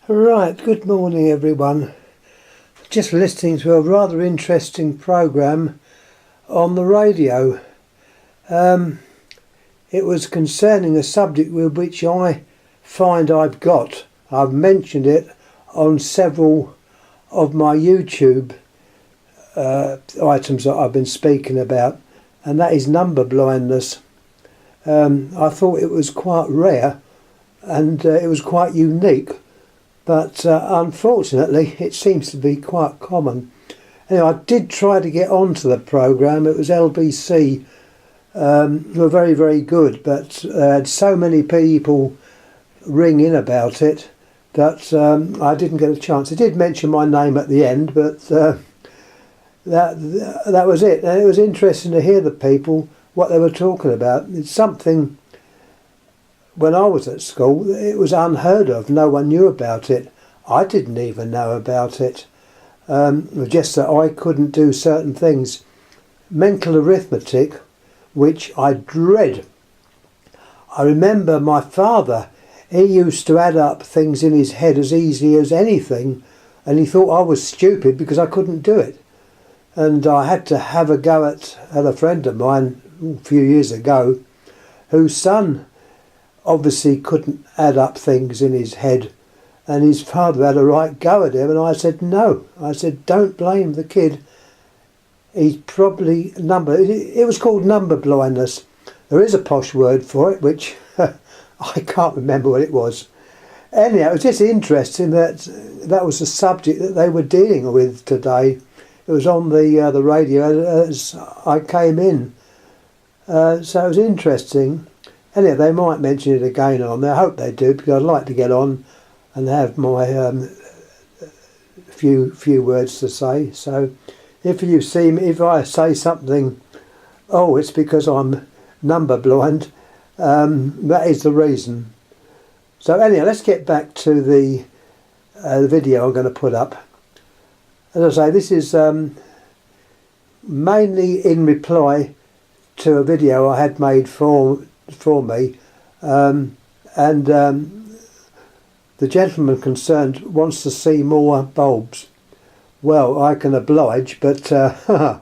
Right, good morning everyone. Just listening to a rather interesting programme on the radio. It was concerning a subject with which I find I've mentioned it on several of my YouTube items that I've been speaking about, and that is number blindness. I thought it was quite rare and it was quite unique. But unfortunately, it seems to be quite common. Anyway, I did try to get onto the programme. It was LBC, who were very, very good, but they had so many people ring in about it that I didn't get a chance. I did mention my name at the end, but that was it. And it was interesting to hear the people, what they were talking about. It's something, when I was at school, it was unheard of. No one knew about it. I didn't even know about it. Just that I couldn't do certain things. Mental arithmetic, which I dread. I remember my father, he used to add up things in his head as easy as anything, and he thought I was stupid because I couldn't do it. And I had to have a go at a friend of mine a few years ago, whose son obviously couldn't add up things in his head, and his father had a right go at him, and I said no. I said, don't blame the kid. He's probably it was called number blindness. There is a posh word for it, which I can't remember what it was. Anyhow, it was just interesting that was the subject that they were dealing with today. It was on the radio as I came in. So it was interesting. Anyhow, they might mention it again on there. I hope they do, because I'd like to get on and have my few words to say. So if you see me, if I say something, oh, it's because I'm number blind, that is the reason. So anyhow, let's get back to the video I'm going to put up. As I say, this is mainly in reply to a video I had made for me, and the gentleman concerned wants to see more bulbs. Well, I can oblige, but you're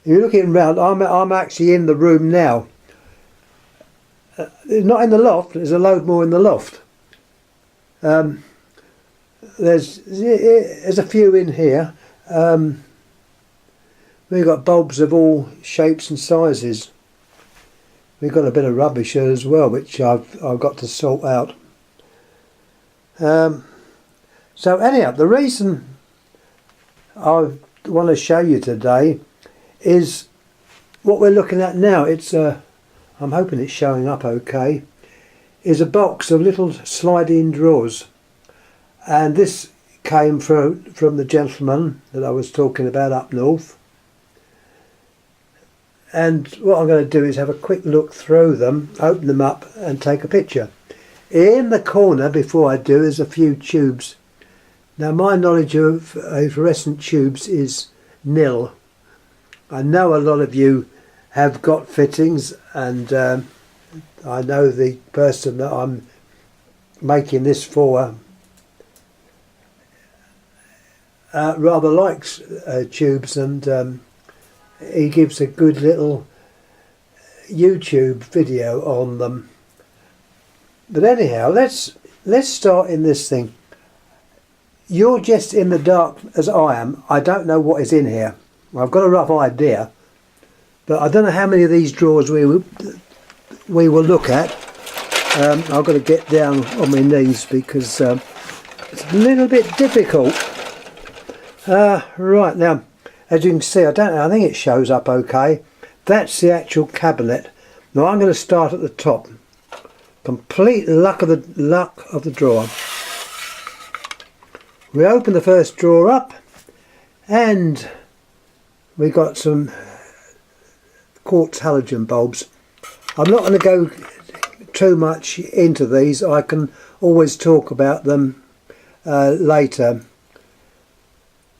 looking round. I'm actually in the room now. Not in the loft. There's a load more in the loft. There's a few in here. We've got bulbs of all shapes and sizes. We've got a bit of rubbish here as well, which I've got to sort out. So anyhow, the reason I want to show you today is what we're looking at now. It's I'm hoping it's showing up okay. Is a box of little slide-in drawers, and this came from the gentleman that I was talking about up north. And what I'm going to do is have a quick look through them, open them up and take a picture. In the corner, before I do, there's a few tubes. Now my knowledge of fluorescent tubes is nil. I know a lot of you have got fittings, and I know the person that I'm making this for rather likes tubes, and he gives a good little YouTube video on them. But anyhow, let's start in this thing. You're just in the dark as I am. I don't know what is in here. I've got a rough idea, but I don't know how many of these drawers we will look at. I've got to get down on my knees because it's a little bit difficult. Right, now, as you can see, I think it shows up okay. That's the actual cabinet. Now I'm going to start at the top. Complete luck of the drawer. We open the first drawer up, and we got some quartz halogen bulbs. I'm not going to go too much into these. I can always talk about them later.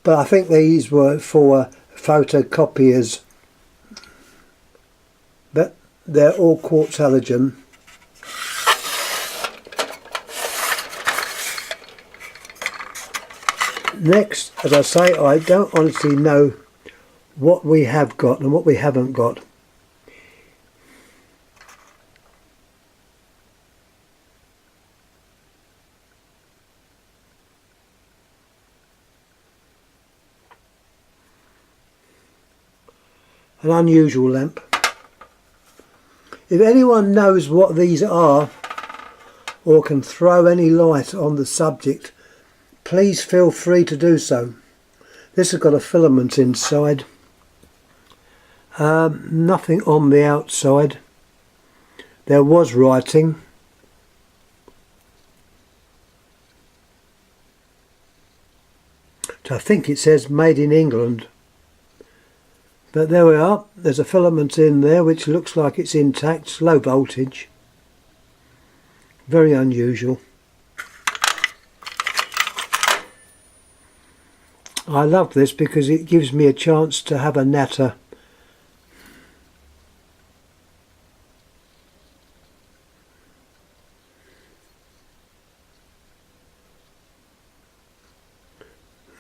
But I think these were for photocopiers. But they're all quartz halogen. Next, as I say, I don't honestly know what we have got and what we haven't got. An unusual lamp. If anyone knows what these are or can throw any light on the subject, please feel free to do so. This has got a filament inside. Nothing on the outside. There was writing. I think it says made in England. But there we are. There's a filament in there which looks like it's intact, low voltage. Very unusual. I love this because it gives me a chance to have a natter.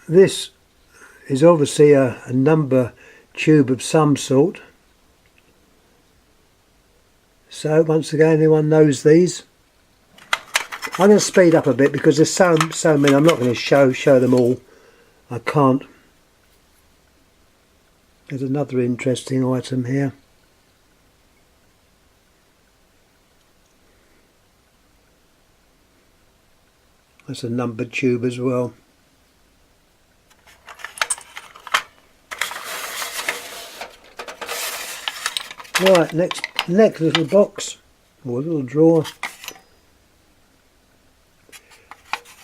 This is obviously a number tube of some sort. So once again, anyone knows these? I'm going to speed up a bit because there's so many. I'm not going to show them all. I can't. There's another interesting item here. That's a numbered tube as well. Right, next little box, or little drawer.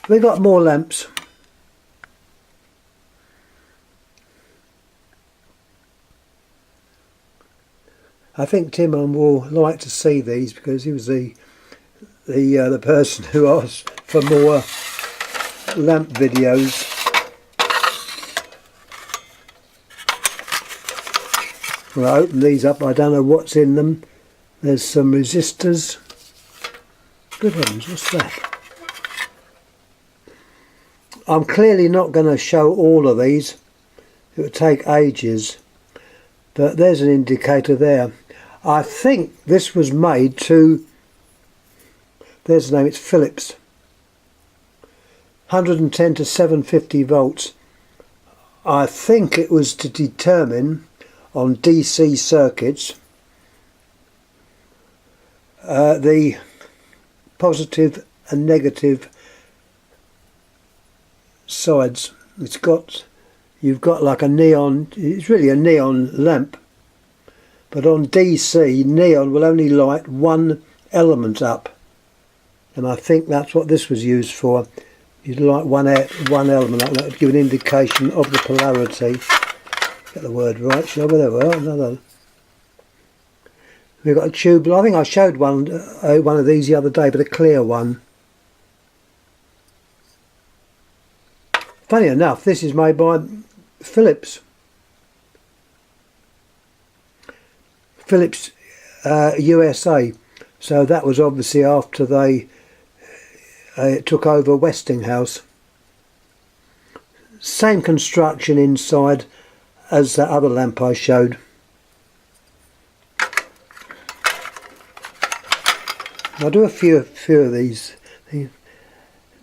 We got more lamps. I think Timon will like to see these because he was the person who asked for more lamp videos. Well, I open these up, I don't know what's in them. There's some resistors. Good heavens, what's that? I'm clearly not going to show all of these. It would take ages. But there's an indicator there. I think this was made to, there's the name, it's Philips. 110 to 750 volts. I think it was to determine on DC circuits the positive and negative sides. You've got like a neon, it's really a neon lamp, but on DC neon will only light one element up, and I think that's what this was used for. You'd light one element up, that would give an indication of the polarity. Get the word right, shall we? There we are. Another. We've got a tube. I think I showed one of these the other day, but a clear one. Funny enough, this is made by Philips. Philips USA. So that was obviously after they took over Westinghouse. Same construction inside as that other lamp I showed. I'll do a few of these.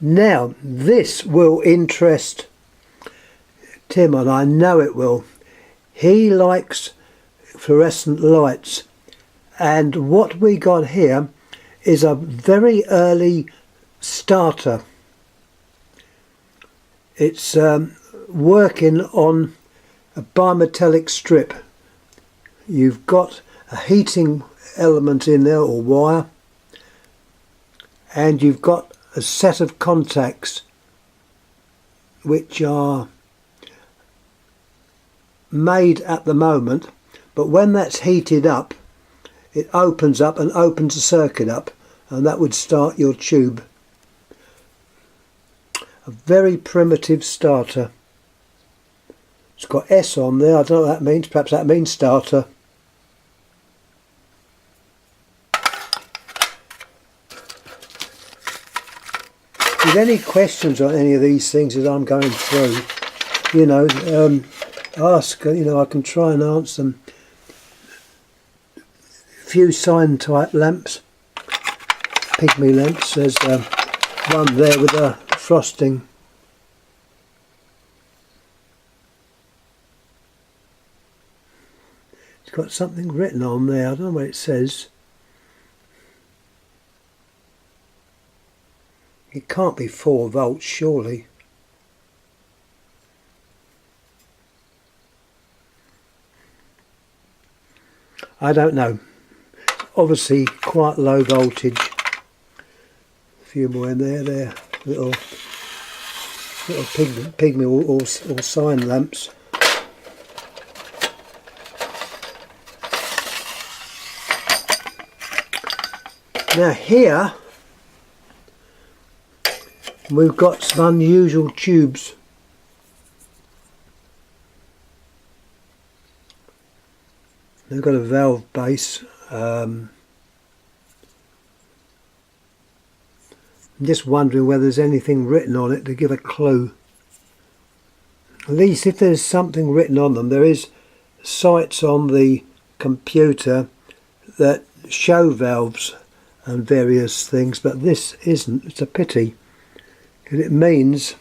Now this will interest Tim, and I know it will. He likes fluorescent lights, and what we got here is a very early starter. It's working on a bimetallic strip. You've got a heating element in there, or wire, and you've got a set of contacts which are made at the moment, but when that's heated up it opens up and opens the circuit up, and that would start your tube. A very primitive starter. It's got S on there, I don't know what that means, perhaps that means starter. with any questions on any of these things as I'm going through, you know, ask, you know, I can try and answer them. A few sign type lamps, pygmy lamps. There's one there with a frosting. It's got something written on there, I don't know what it says. It can't be 4 volts, surely. I don't know. Obviously quite low voltage. A few more in there. They're little pygmy or sign lamps. Now here we've got some unusual tubes. They've got a valve base. I'm just wondering whether there's anything written on it to give a clue. At least if there's something written on them, there is sites on the computer that show valves and various things, but this isn't. It's a pity, because it means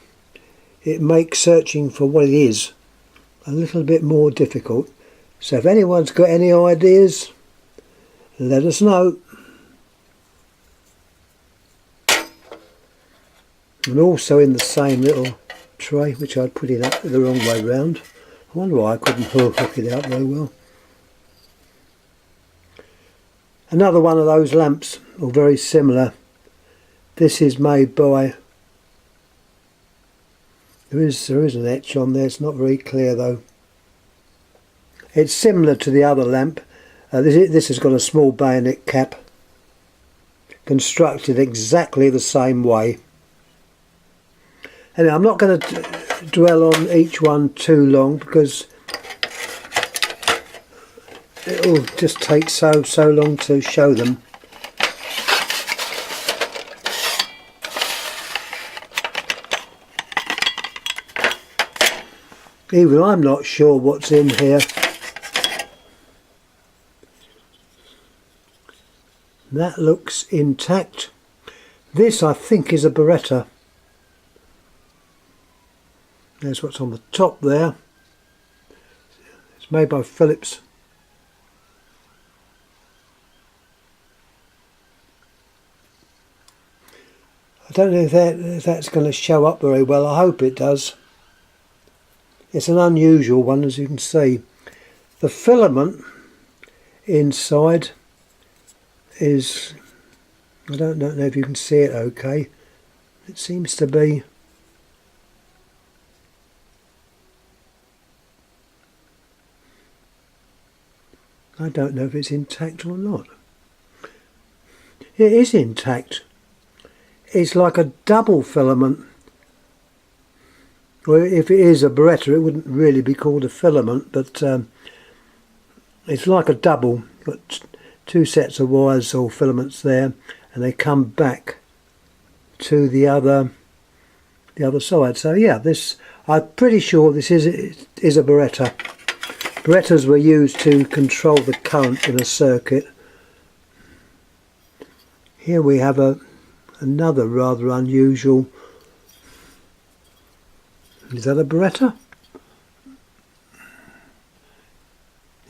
it makes searching for what it is a little bit more difficult. So if anyone's got any ideas, let us know. And also in the same little tray, which I'd put it up the wrong way round. I wonder why I couldn't hook it out very well. Another one of those lamps, or very similar. This is made by, there is an etch on there, it's not very clear though. It's similar to the other lamp. This has got a small bayonet cap, constructed exactly the same way. Anyway, I'm not going to dwell on each one too long, because it'll just take so long to show them. Even I'm not sure what's in here. That looks intact. This I think is a Beretta. There's what's on the top there. It's made by Philips. I don't know if that's going to show up very well. I hope it does. It's an unusual one, as you can see. The filament inside is, I don't know if you can see it okay. It seems to be I don't know if it's intact or not. It is intact. It's like a double filament. Well, if it is a Beretta, it wouldn't really be called a filament, but it's like a double. Got 2 sets of wires or filaments there, and they come back to the other side. So yeah, this, I'm pretty sure this is a Beretta. Berettas were used to control the current in a circuit. Here we have another rather unusual. Is that a Beretta?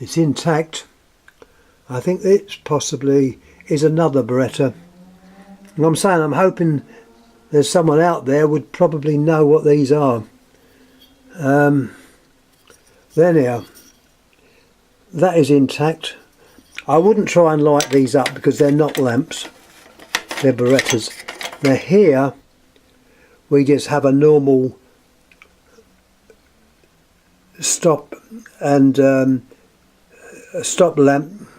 It's intact. I think it possibly is another Beretta. And I'm saying, I'm hoping there's someone out there would probably know what these are. Anyhow, that is intact. I wouldn't try and light these up because they're not lamps, they're Berettas. Now here we just have a normal stop and a stop lamp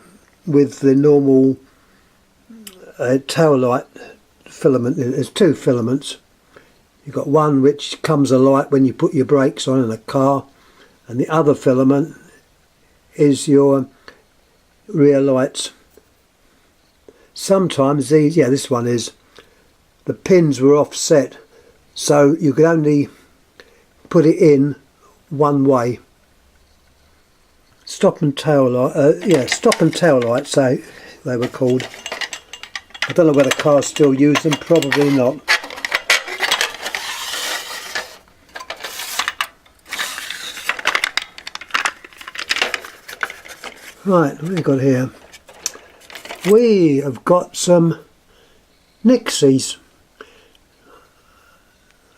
with the normal tail light filament. There's 2 filaments. You've got one which comes alight when you put your brakes on in a car, and the other filament is your rear lights. Sometimes these, yeah, this one is, the pins were offset, so you could only put it in one way. Stop and tail light, stop and tail lights, they were called. I don't know whether cars still use them, probably not. Right, what have we got here? We have got some Nixies.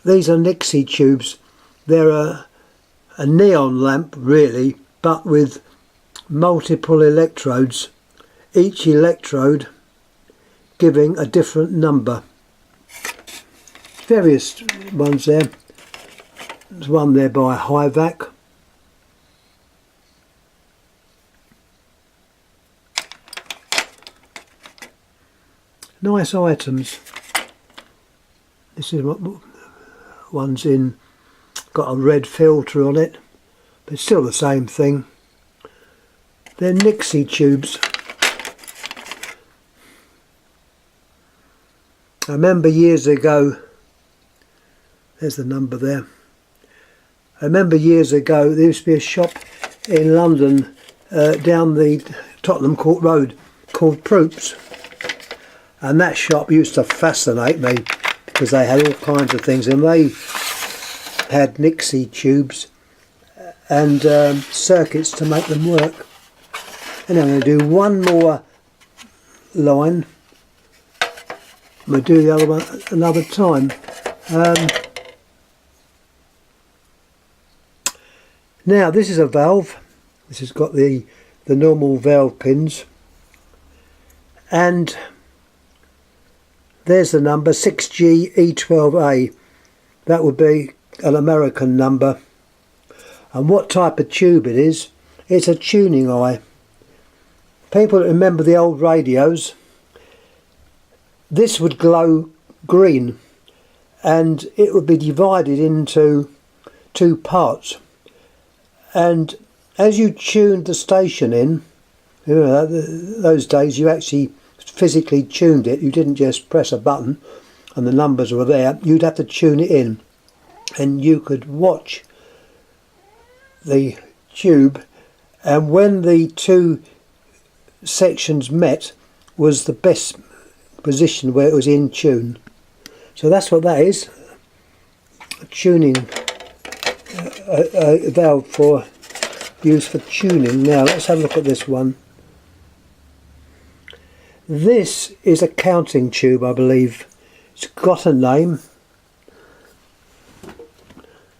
These are Nixie tubes. They're a neon lamp really, but with multiple electrodes, each electrode giving a different number. Various ones there. There's one there by Hivac. Nice items. This is what one's in, got a red filter on it, but it's still the same thing. They're Nixie tubes. I remember years ago, there's the number there. I remember years ago there used to be a shop in London down the Tottenham Court Road called Proops. And that shop used to fascinate me because they had all kinds of things, and they had Nixie tubes and circuits to make them work. And I'm going to do one more line. We'll do the other one another time. Now this is a valve. This has got the normal valve pins, and there's the number 6G E12A. That would be an American number. And what type of tube it is, it's a tuning eye. People that remember the old radios, this would glow green and it would be divided into two parts. And as you tuned the station in, you know, those days you actually physically tuned it. You didn't just press a button and the numbers were there. You'd have to tune it in, and you could watch the tube, and when the two sections met was the best position where it was in tune. So that's what that is, a tuning a valve for use for tuning. Now let's have a look at this one. This is a counting tube, I believe. It's got a name.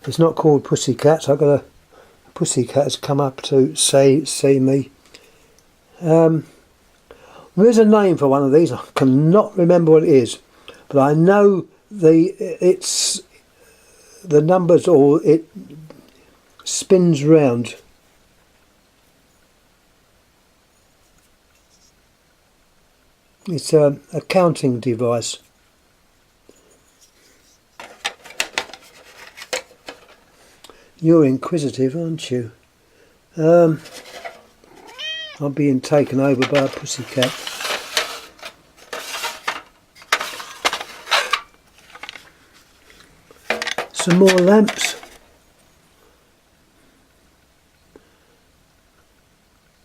It's not called Pussycat. I've got a pussycat has come up to see me. There's a name for one of these. I cannot remember what it is, but I know it's the numbers, or it spins round. It's a counting device. You're inquisitive, aren't you? I'm being taken over by a pussycat. Some more lamps.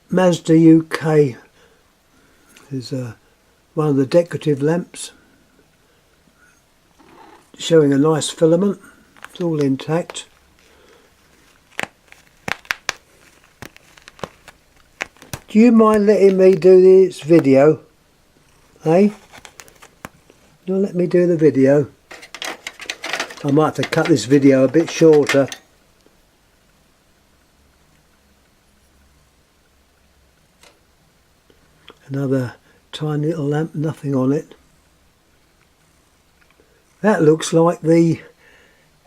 Mazda UK is one of the decorative lamps, showing a nice filament. It's all intact. Do you mind letting me do this video? Eh? You'll let me do the video? I might have to cut this video a bit shorter. Another tiny little lamp, nothing on it. That looks like the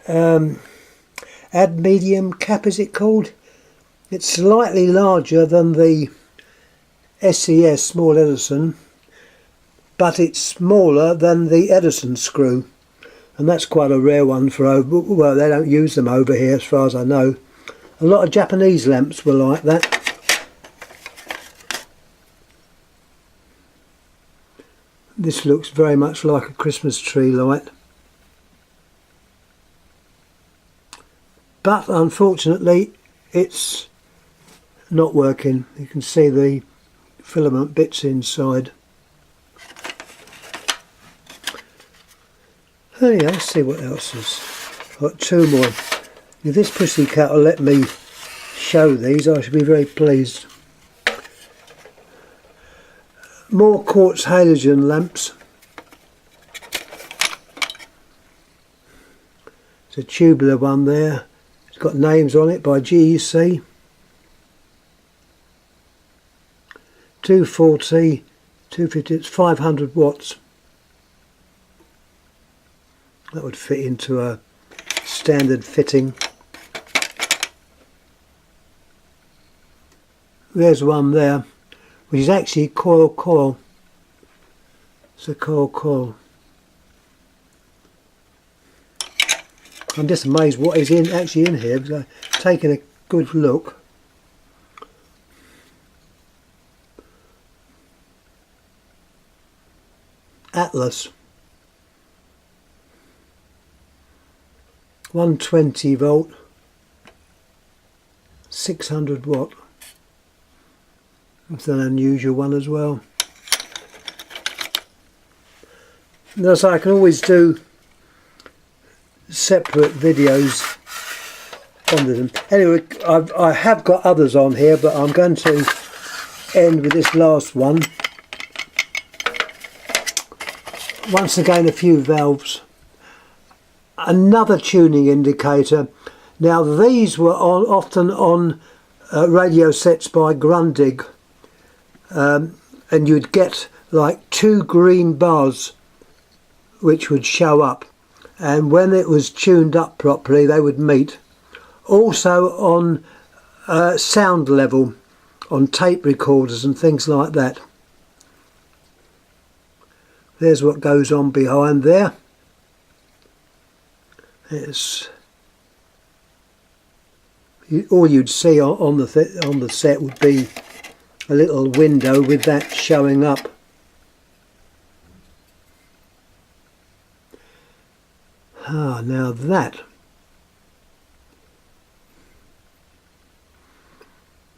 ad medium cap, is it called? It's slightly larger than the SES small Edison, but it's smaller than the Edison screw, and that's quite a rare one for, well, they don't use them over here as far as I know. A lot of Japanese lamps were like that. This looks very much like a Christmas tree light. but unfortunately it's not working. You can see the filament bits inside. Oh yeah, let's see what else is. I've got two more. If this pussycat will let me show these, I should be very pleased. More quartz halogen lamps. It's a tubular one there. It's got names on it by GEC. 240, 250, it's 500 watts. That would fit into a standard fitting. There's one there, which is actually coil. It's a coil. I'm just amazed what is actually in here, because I've taken a good look. Atlas. 120 volt, 600 watt. That's an unusual one as well. Thus I can always do separate videos on them. Anyway, I have got others on here, but I'm going to end with this last one. Once again, a few valves. Another tuning indicator. Now these were often on radio sets by Grundig, and you'd get like 2 green bars which would show up, and when it was tuned up properly they would meet. Also on sound level on tape recorders and things like that. There's what goes on behind there. It's all you'd see on the set would be a little window with that showing up. Now that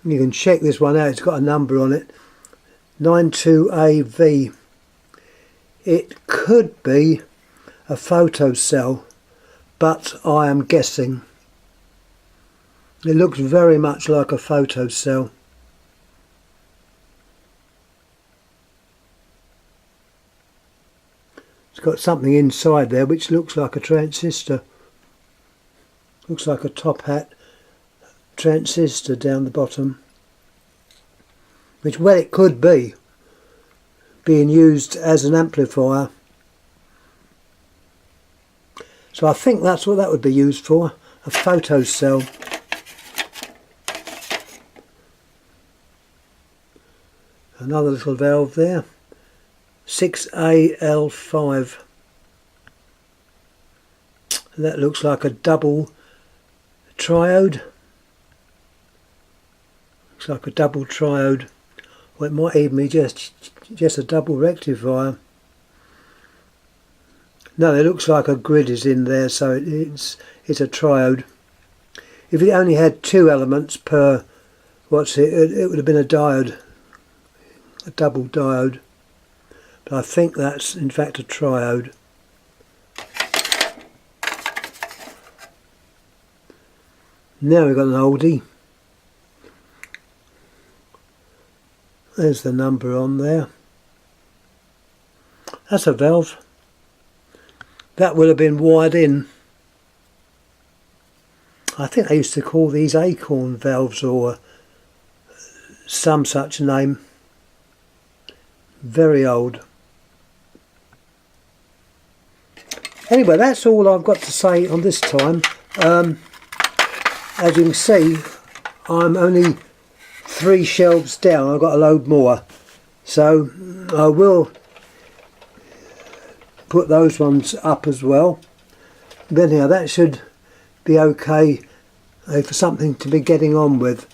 you can check this one out. It's got a number on it, 92AV. It could be a photo cell, but I am guessing. It looks very much like a photo cell. It's got something inside there which looks like a transistor. Looks like a top hat transistor down the bottom. Which, well, it could be being used as an amplifier. So I think that's what that would be used for, a photo cell. Another little valve there, 6AL5. That looks like a double triode. Looks like a double triode, or it might even be just a double rectifier. No, it looks like a grid is in there, so it's a triode. If it only had 2 elements per, it would have been a diode, a double diode. But I think that's in fact a triode. Now we've got an oldie. There's the number on there. That's a valve. That would have been wired in. I think they used to call these acorn valves or some such name. Very old. Anyway, that's all I've got to say on this time. As you can see, I'm only 3 shelves down. I've got a load more. So I will put those ones up as well. But anyhow, that should be okay for something to be getting on with.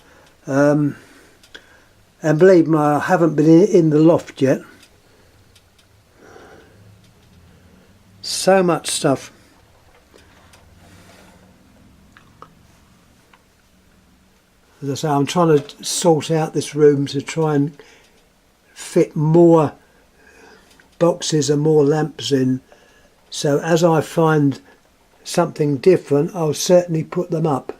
And believe me, I haven't been in the loft yet. So much stuff. As I say, I'm trying to sort out this room to try and fit more boxes and more lamps in. So as I find something different, I'll certainly put them up.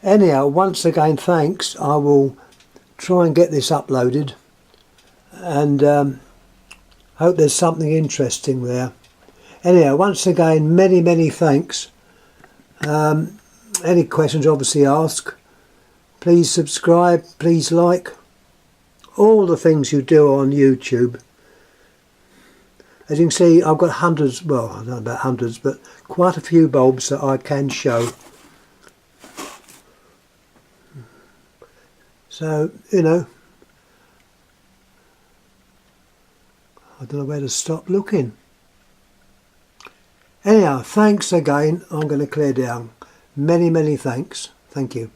Anyhow, once again, thanks. I will try and get this uploaded, and hope there's something interesting there. Anyhow, once again, many thanks. Any questions, obviously ask. Please subscribe, please like. All the things you do on YouTube. As you can see, I've got hundreds, well, I don't know about hundreds, but quite a few bulbs that I can show. So, you know, I don't know where to stop looking. Anyhow, thanks again. I'm going to clear down. Many thanks. Thank you.